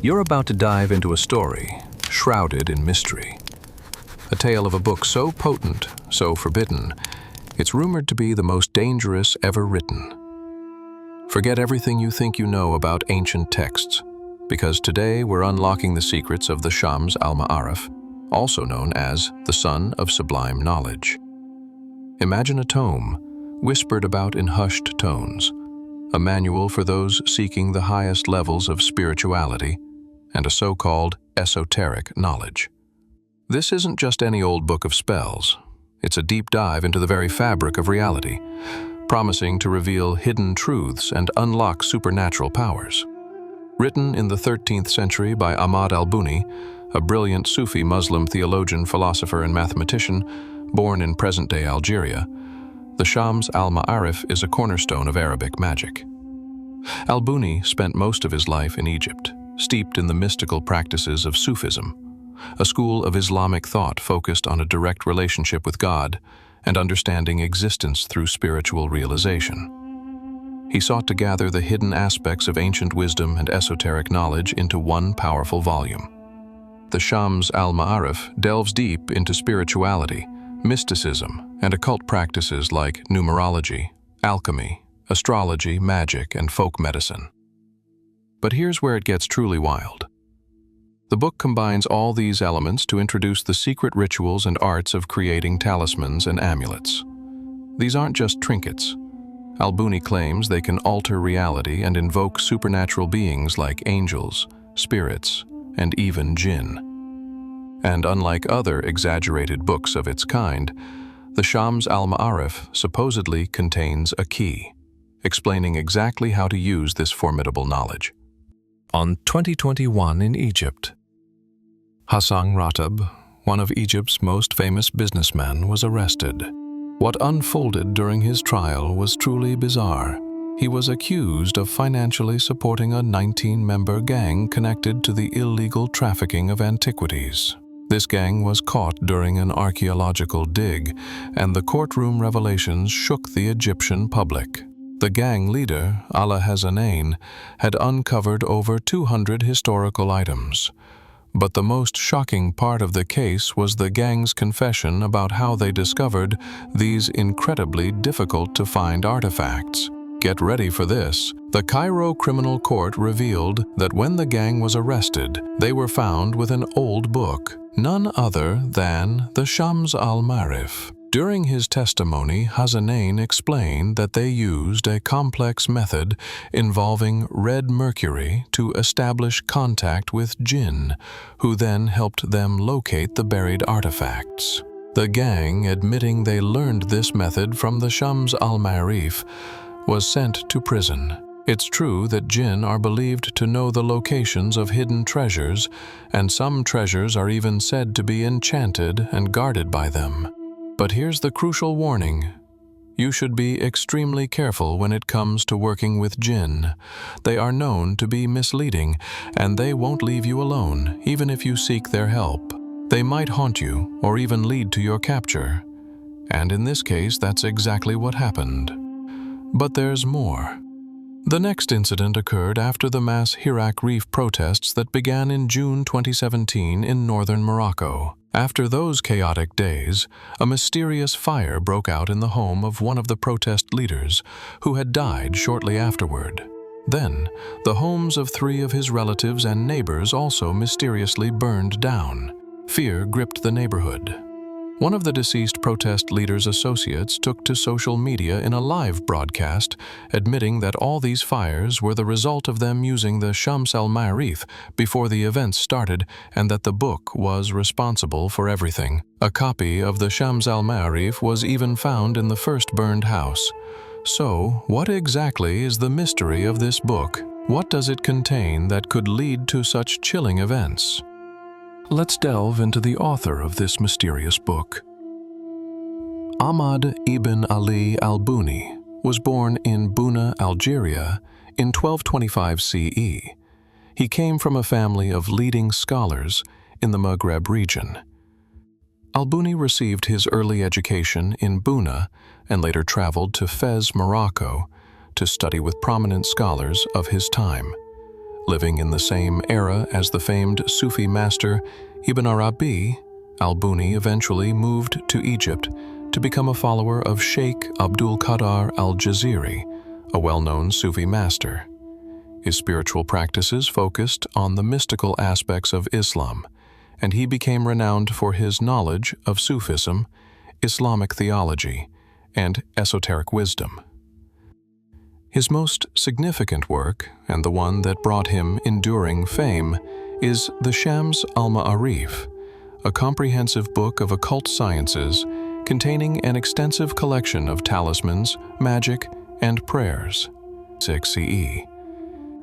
You're about to dive into a story shrouded in mystery. A tale of a book so potent, so forbidden, it's rumored to be the most dangerous ever written. Forget everything you think you know about ancient texts, because today we're unlocking the secrets of the Shams al-Ma'arif, also known as the Sun of Sublime Knowledge. Imagine a tome, whispered about in hushed tones, a manual for those seeking the highest levels of spirituality, and a so-called esoteric knowledge. This isn't just any old book of spells. It's a deep dive into the very fabric of reality, promising to reveal hidden truths and unlock supernatural powers. Written in the 13th century by Ahmad al-Buni, a brilliant Sufi Muslim theologian, philosopher, and mathematician born in present-day Algeria, the Shams al-Ma'arif is a cornerstone of Arabic magic. Al-Buni spent most of his life in Egypt, steeped in the mystical practices of Sufism, a school of Islamic thought focused on a direct relationship with God and understanding existence through spiritual realization. He sought to gather the hidden aspects of ancient wisdom and esoteric knowledge into one powerful volume. The Shams al-Ma'arif delves deep into spirituality, mysticism, and occult practices like numerology, alchemy, astrology, magic, and folk medicine. But here's where it gets truly wild. The book combines all these elements to introduce the secret rituals and arts of creating talismans and amulets. These aren't just trinkets. Al-Buni claims they can alter reality and invoke supernatural beings like angels, spirits, and even Jinn. And unlike other exaggerated books of its kind, the Shams al-Ma'arif supposedly contains a key, explaining exactly how to use this formidable knowledge. On 2021 in Egypt, Hassan Ratab, one of Egypt's most famous businessmen, was arrested. What unfolded during his trial was truly bizarre. He was accused of financially supporting a 19-member gang connected to the illegal trafficking of antiquities. This gang was caught during an archaeological dig, and the courtroom revelations shook the Egyptian public. The gang leader, Al-Hasanain, had uncovered over 200 historical items. But the most shocking part of the case was the gang's confession about how they discovered these incredibly difficult-to-find artifacts. Get ready for this. The Cairo Criminal Court revealed that when the gang was arrested, they were found with an old book, none other than the Shams al-Ma'arif. During his testimony, Hasanain explained that they used a complex method involving red mercury to establish contact with Jinn, who then helped them locate the buried artifacts. The gang, admitting they learned this method from the Shams al-Ma'arif, was sent to prison. It's true that Jinn are believed to know the locations of hidden treasures, and some treasures are even said to be enchanted and guarded by them. But here's the crucial warning. You should be extremely careful when it comes to working with Jinn. They are known to be misleading, and they won't leave you alone, even if you seek their help. They might haunt you, or even lead to your capture. And in this case, that's exactly what happened. But there's more. The next incident occurred after the mass Hirak Reef protests that began in June 2017 in northern Morocco. After those chaotic days, a mysterious fire broke out in the home of one of the protest leaders, who had died shortly afterward. Then, the homes of 3 of his relatives and neighbors also mysteriously burned down. Fear gripped the neighborhood. One of the deceased protest leader's associates took to social media in a live broadcast, admitting that all these fires were the result of them using the Shams al-Ma'arif before the events started, and that the book was responsible for everything. A copy of the Shams al-Ma'arif was even found in the first burned house. So, what exactly is the mystery of this book? What does it contain that could lead to such chilling events? Let's delve into the author of this mysterious book. Ahmad ibn Ali al-Buni was born in Buna, Algeria, in 1225 CE. He came from a family of leading scholars in the Maghreb region. Al-Buni received his early education in Buna and later traveled to Fez, Morocco, to study with prominent scholars of his time. living in the same era as the famed Sufi master Ibn Arabi. Al-Buni eventually moved to Egypt to become a follower of Sheikh Abdul Qadir al-Jaziri, a well-known Sufi master. His spiritual practices focused on the mystical aspects of Islam, and he became renowned for his knowledge of Sufism, Islamic theology, and esoteric wisdom. His most significant work, and the one that brought him enduring fame, is the Shams al-Ma'arif, a comprehensive book of occult sciences containing an extensive collection of talismans, magic, and prayers. 6 CE.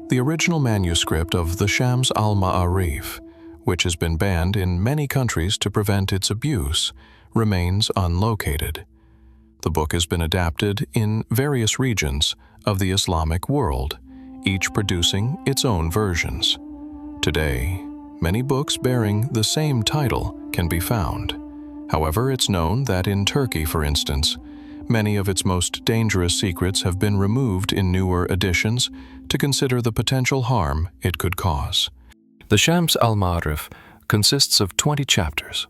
The original manuscript of the Shams al-Ma'arif, which has been banned in many countries to prevent its abuse, remains unlocated. The book has been adapted in various regions of the Islamic world, each producing its own versions. Today, many books bearing the same title can be found. However, it's known that in Turkey, for instance, many of its most dangerous secrets have been removed in newer editions to consider the potential harm it could cause. The Shams al-Ma'arif consists of 20 chapters.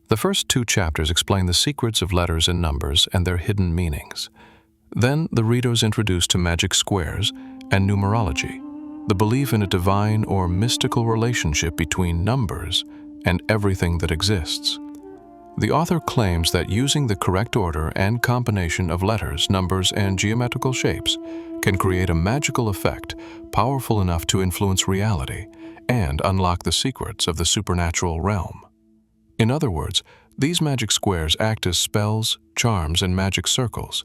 The first 2 chapters explain the secrets of letters and numbers and their hidden meanings. Then the reader is introduced to magic squares and numerology, the belief in a divine or mystical relationship between numbers and everything that exists. The author claims that using the correct order and combination of letters, numbers, and geometrical shapes can create a magical effect powerful enough to influence reality and unlock the secrets of the supernatural realm. In other words, these magic squares act as spells, charms, and magic circles.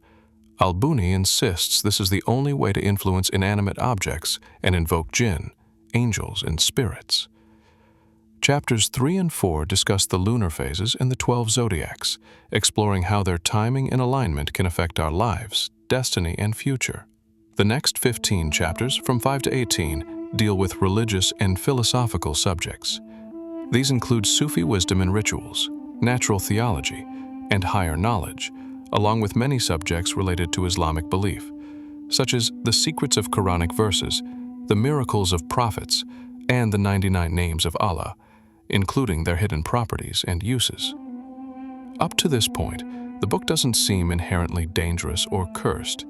Al-Buni insists this is the only way to influence inanimate objects and invoke jinn, angels, and spirits. Chapters 3 and 4 discuss the lunar phases and the 12 zodiacs, exploring how their timing and alignment can affect our lives, destiny, and future. The next 15 chapters, from 5 to 18, deal with religious and philosophical subjects. These include Sufi wisdom and rituals, natural theology, and higher knowledge, along with many subjects related to Islamic belief, such as the secrets of Quranic verses, the miracles of prophets, and the 99 names of Allah, including their hidden properties and uses. Up to this point, the book doesn't seem inherently dangerous or cursed.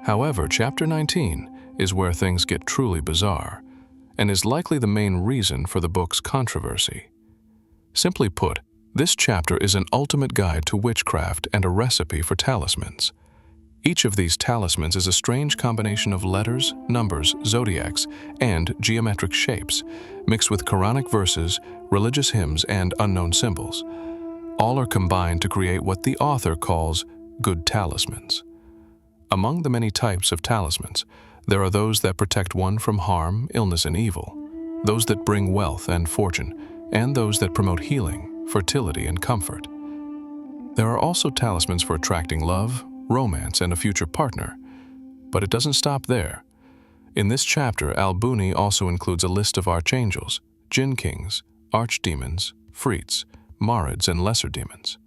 However, Chapter 19 is where things get truly bizarre, and is likely the main reason for the book's controversy. Simply put, this chapter is an ultimate guide to witchcraft and a recipe for talismans. Each of these talismans is a strange combination of letters, numbers, zodiacs, and geometric shapes, mixed with Quranic verses, religious hymns, and unknown symbols. All are combined to create what the author calls good talismans. Among the many types of talismans, there are those that protect one from harm, illness, and evil, those that bring wealth and fortune, and those that promote healing, fertility, and comfort. There are also talismans for attracting love, romance, and a future partner. But it doesn't stop there. In this chapter, Al-Buni also includes a list of archangels, jinn kings, archdemons, freets, marids, and lesser demons.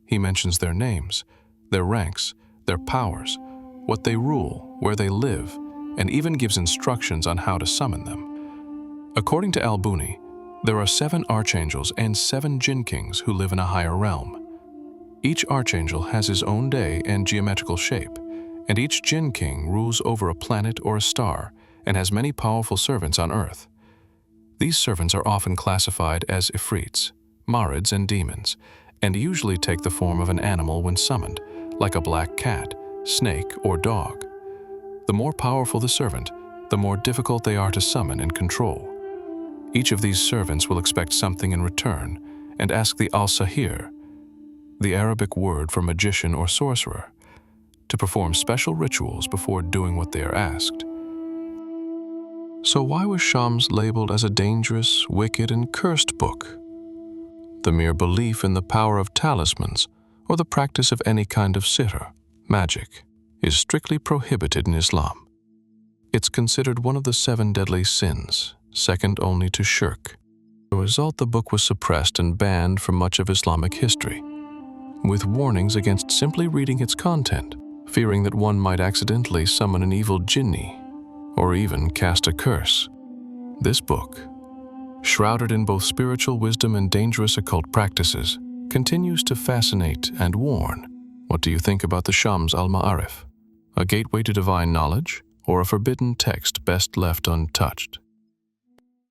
He mentions their names, their ranks, their powers, what they rule, where they live, and even gives instructions on how to summon them. According to Al-Buni, there are 7 archangels and 7 jinn kings who live in a higher realm. Each archangel has his own day and geometrical shape, and each jinn king rules over a planet or a star and has many powerful servants on earth. These servants are often classified as ifrits, marids, and demons, and usually take the form of an animal when summoned, like a black cat, snake, or dog. The more powerful the servant, the more difficult they are to summon and control. Each of these servants will expect something in return and ask the al-sahir, the Arabic word for magician or sorcerer, to perform special rituals before doing what they are asked. So why was Shams labeled as a dangerous, wicked, and cursed book? The mere belief in the power of talismans or the practice of any kind of sihr, magic, is strictly prohibited in Islam. It's considered one of the 7 deadly sins, second only to shirk. As a result, the book was suppressed and banned from much of Islamic history, with warnings against simply reading its content, fearing that one might accidentally summon an evil jinni. or even cast a curse. This book, shrouded in both spiritual wisdom and dangerous occult practices, continues to fascinate and warn. What do you think about the Shams al-Ma'arif? A gateway to divine knowledge, or a forbidden text best left untouched?